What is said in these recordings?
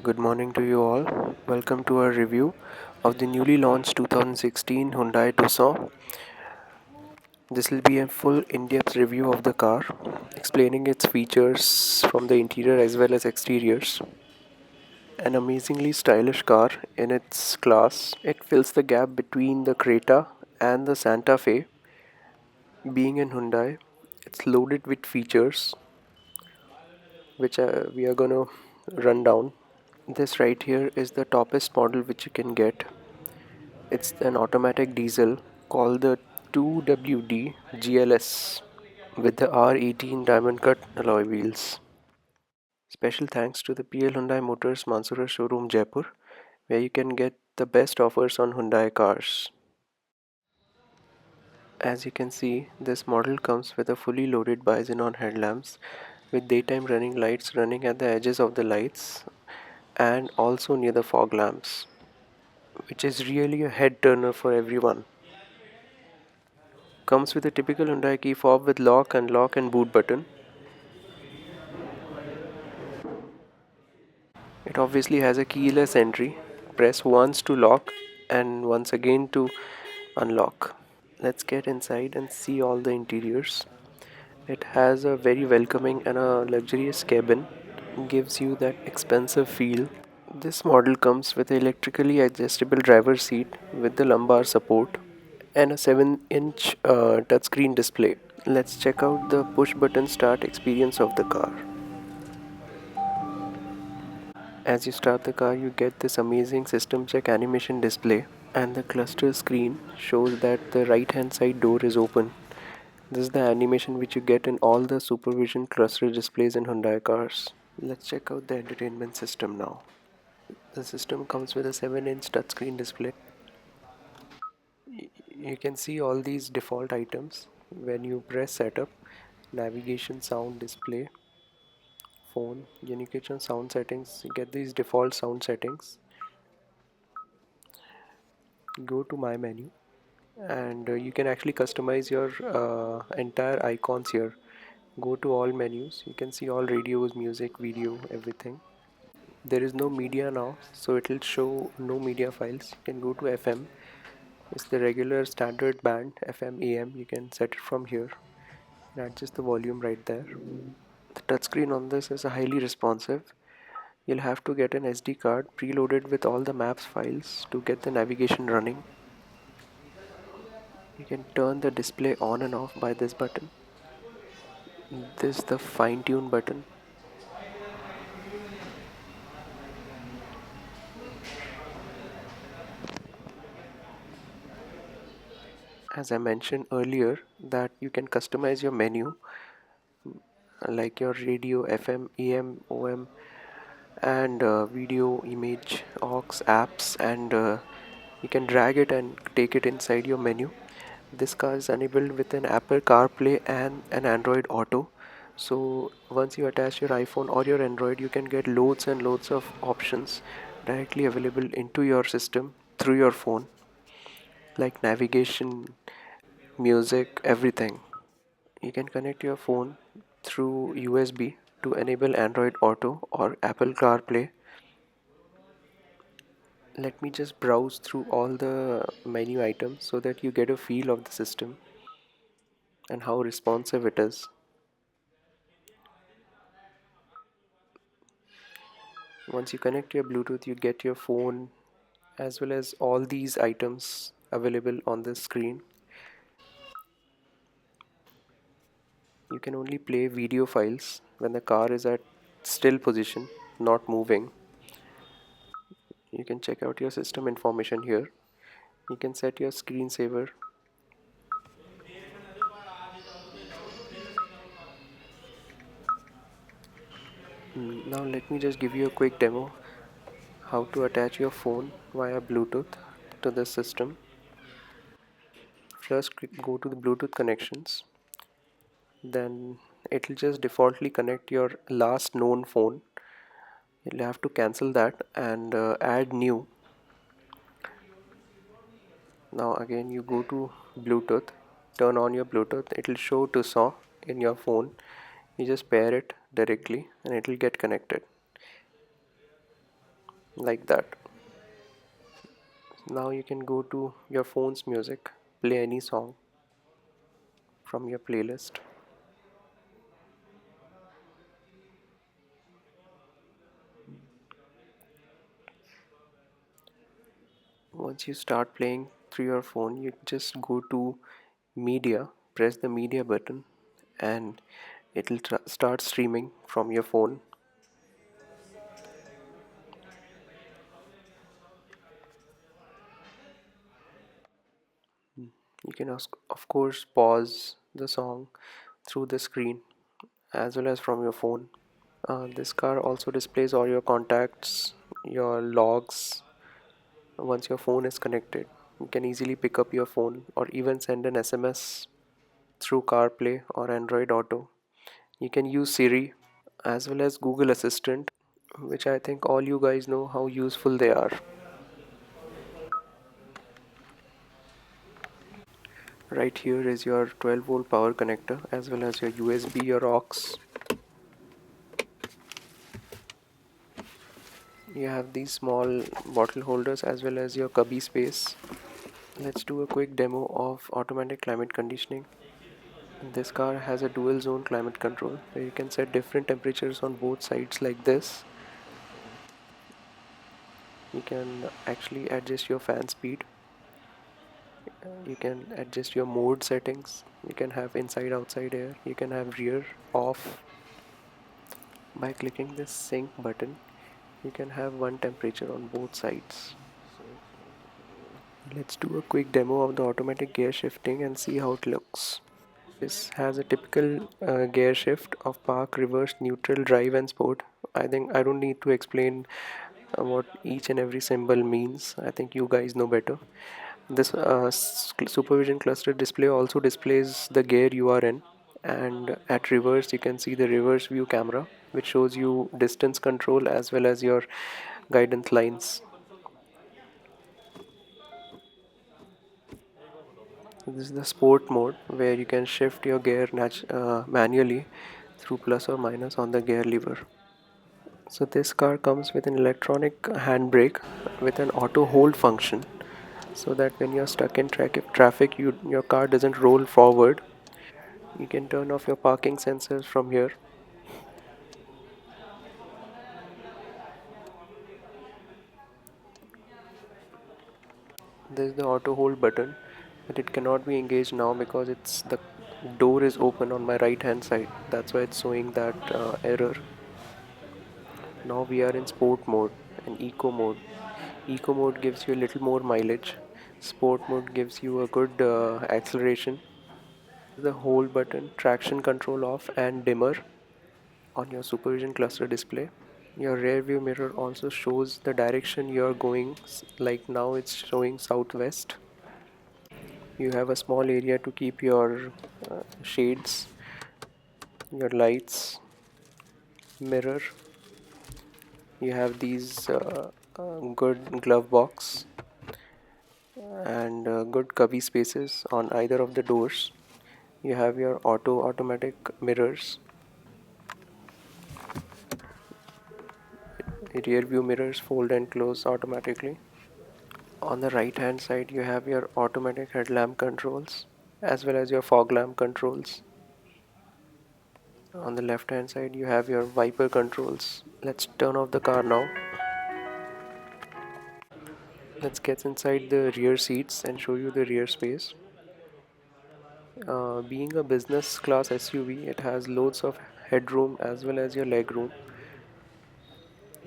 Good morning to you all. Welcome to our review of the newly launched 2016 Hyundai Tucson. This will be a full in-depth review of the car, explaining its features from the interior as well as exteriors. An amazingly stylish car in its class, it fills the gap between the Creta and the Santa Fe. Being in Hyundai, it's loaded with features which we are gonna run down. This right here is the toppest model which you can get. It's an automatic diesel called the 2WD GLS with the R18 diamond cut alloy wheels. Special thanks to the PL Hyundai Motors Mansura showroom Jaipur, where you can get the best offers on Hyundai cars. As you can see, this model comes with a fully loaded bi-xenon headlamps with daytime running lights running at the edges of the lights and also near the fog lamps, which is really a head turner for everyone. Comes with a typical Hyundai key fob with lock and boot button. It obviously has a keyless entry. Press once to lock and once again to unlock. Let's get inside and see all the interiors. It has a very welcoming and a luxurious cabin. Gives you that expensive feel. This model comes with an electrically adjustable driver's seat with the lumbar support and a 7-inch touchscreen display. Let's check out the push button start experience of the car. As you start the car, you get this amazing system check animation display, and the cluster screen shows that the right hand side door is open. This is the animation which you get in all the supervision cluster displays in Hyundai cars. Let's check out the entertainment system now. The system comes with a 7-inch touchscreen display. You can see all these default items when you press setup: navigation, sound, display, phone, unification, sound settings. You get these default sound settings. Go to my menu, and you can actually customize your entire icons here. Go to all menus. You can see all radios, music, video, everything. There is no media now, so it will show no media files. You can go to FM. It's the regular standard band FM AM. You can set it from here and adjust the volume right there. The touchscreen on this is highly responsive. You'll have to get an SD card preloaded with all the maps files to get the navigation running. You can turn the display on and off by this button. This is the fine tune button. As I mentioned earlier, that you can customize your menu like your radio, FM, AM, OM, and video, image, aux, apps, and you can drag it and take it inside your menu. This car is enabled with an Apple CarPlay and an Android Auto. So once you attach your iPhone or your Android, you can get loads and loads of options directly available into your system through your phone, like navigation, music, everything. You can connect your phone through USB to enable Android Auto or Apple CarPlay. Let me just browse through all the menu items so that you get a feel of the system and how responsive it is. Once you connect your Bluetooth, you get your phone as well as all these items available on the screen. You can only play video files when the car is at still position, not moving. You can check out your system information here. You can set your screensaver. Now let me just give you a quick demo how to attach your phone via Bluetooth to the system. First go to the Bluetooth connections, then it will just defaultly connect your last known phone. You'll have to cancel that and add new. Now again you go to Bluetooth, turn on your Bluetooth, it will show to saw in your phone. You just pair it directly and it will get connected. like that. Now you can go to your phone's music, play any song from your playlist. Once you start playing through your phone, you just go to media, press the media button, and it'll start streaming from your phone. You can, of course, pause the song through the screen as well as from your phone. This car also displays all your contacts, your logs. Once your phone is connected, you can easily pick up your phone or even send an SMS through CarPlay or Android Auto. You can use Siri as well as Google Assistant, which I think all you guys know how useful they are. Right here is your 12-volt power connector as well as your USB, your aux. You have these small bottle holders as well as your cubby space. Let's do a quick demo of automatic climate conditioning. This car has a dual zone climate control where you can set different temperatures on both sides like this. You can actually adjust your fan speed. You can adjust your mode settings. You can have inside outside air. You can have rear off. By clicking this sync button, you can have one temperature on both sides. Let's do a quick demo of the automatic gear shifting and see how it looks. This has a typical gear shift of park, reverse, neutral, drive and sport. I think I don't need to explain what each and every symbol means. I think you guys know better. This supervision cluster display also displays the gear you are in, and at reverse you can see the reverse view camera which shows you distance control as well as your guidance lines. This is the sport mode where you can shift your gear manually through plus or minus on the gear lever. So this car comes with an electronic handbrake with an auto hold function, so that when you're stuck in traffic, your car doesn't roll forward. You can turn off your parking sensors from here. There's the auto hold button, but it cannot be engaged now because it's the door is open on my right hand side. That's why it's showing that error. Now we are in sport mode and eco mode. Eco mode gives you a little more mileage. Sport mode gives you a good acceleration. The hold button, traction control off and dimmer on your supervision cluster display. Your rear view mirror also shows the direction you're going, like now it's showing southwest. You have a small area to keep your shades, your lights, mirror. You have these good glove box and good cubby spaces on either of the doors. You have your automatic mirrors, rear view mirrors fold and close automatically. On the right hand side you have your automatic headlamp controls as well as your fog lamp controls. On the left hand side you have your wiper controls. Let's turn off the car now. Let's get inside the rear seats and show you the rear space. Being a business class SUV, it has loads of headroom as well as your legroom.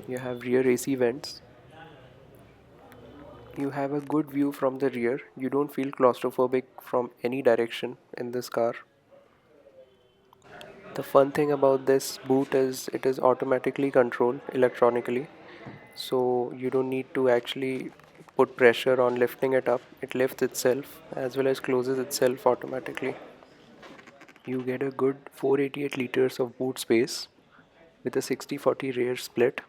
You have rear AC vents. You have a good view from the rear. You don't feel claustrophobic from any direction in this car. The fun thing about this boot is it is automatically controlled electronically. So you don't need to actually put pressure on lifting it up. It lifts itself as well as closes itself automatically. You get a good 488 liters of boot space with a 60-40 rear split.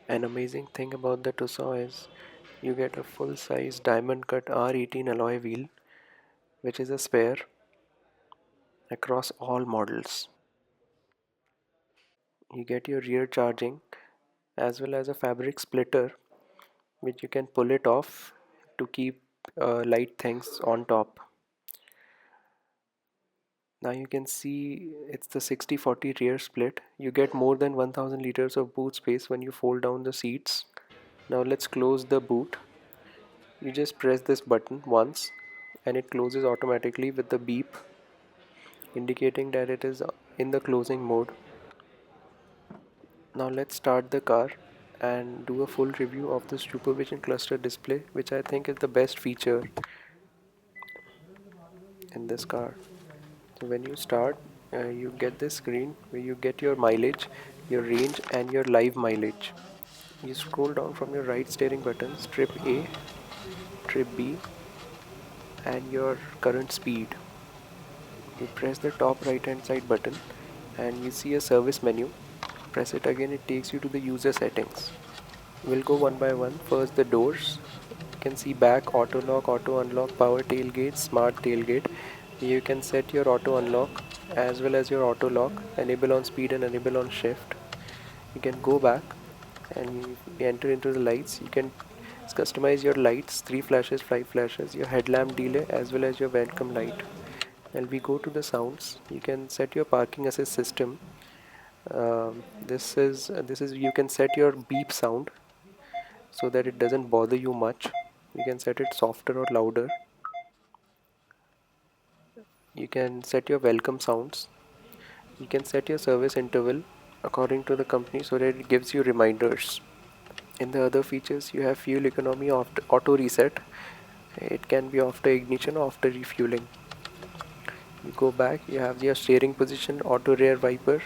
An amazing thing about the Tucson is you get a full-size diamond cut R18 alloy wheel, which is a spare across all models. You get your rear charging as well as a fabric splitter which you can pull it off to keep light things on top. Now you can see it's the 60-40 rear split. You get more than 1000 liters of boot space when you fold down the seats. Now let's close the boot. You just press this button once and it closes automatically with the beep indicating that it is in the closing mode. Now let's start the car and do a full review of the supervision cluster display, which I think is the best feature in this car. So when you start, you get this screen where you get your mileage, your range and your live mileage. You scroll down from your right steering buttons, trip A, trip B and your current speed. You press the top right hand side button and you see a service menu. Press it again, it takes you to the user settings. We'll go one by one. First, the doors. You can see back, auto lock, auto unlock, power tailgate, smart tailgate. You can set your auto unlock as well as your auto lock, enable on speed and enable on shift. You can go back and you enter into the lights. You can customize your lights, 3 flashes, 5 flashes, your headlamp delay as well as your welcome light. And we go to the sounds. You can set your parking assist system. This is you can set your beep sound so that it doesn't bother you much. You can set it softer or louder. You can set your welcome sounds. You can set your service interval according to the company so that it gives you reminders. In the other features, you have fuel economy after auto reset. It can be after ignition or after refueling. You go back, you have your steering position, auto rear wiper,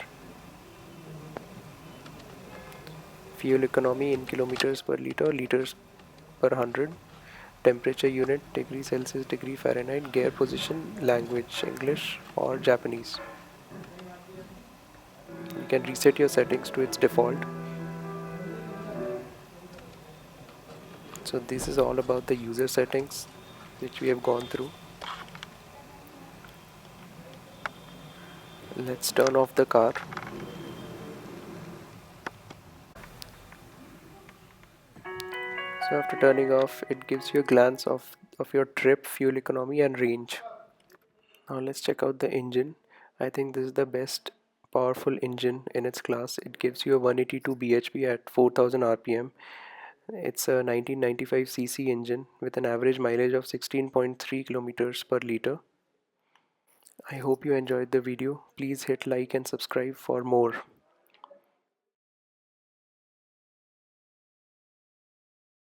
fuel economy in kilometers per liter, liters per 100, temperature unit, degree Celsius, degree Fahrenheit, gear position, language, English or Japanese. You can reset your settings to its default. So this is all about the user settings which we have gone through. Let's turn off the car. So after turning off, it gives you a glance of your trip, fuel economy and range. Now let's check out the engine. I think this is the best powerful engine in its class. It gives you a 182 bhp at 4000 rpm. It's a 1995cc engine with an average mileage of 16.3 kilometers per liter. I hope you enjoyed the video. Please hit like and subscribe for more.